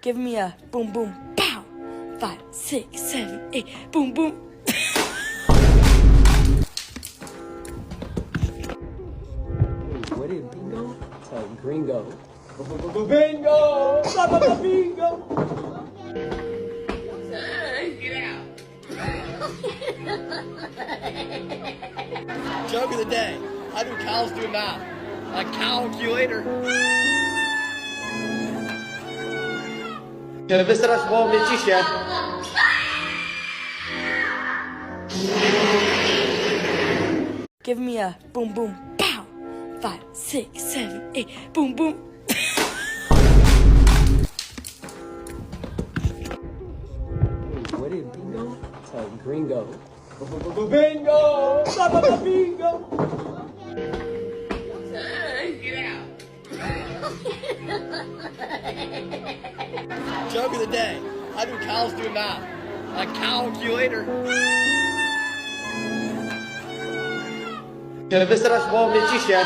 Give me a boom boom pow. 5, 6, 7, 8. Boom boom. What is bingo? It's a gringo. Bingo! Bingo! Joke of the day. How do cows do math? A calculator. Wystarać było mnie ciśnie. Give me a boom boom pow. 5, 6, 7, 8. Boom boom. What is bingo? It's a gringo. Bingo! Bingo! Joke of the day. How do cows do math? A calculator. Wystarać było mnie ciśnie.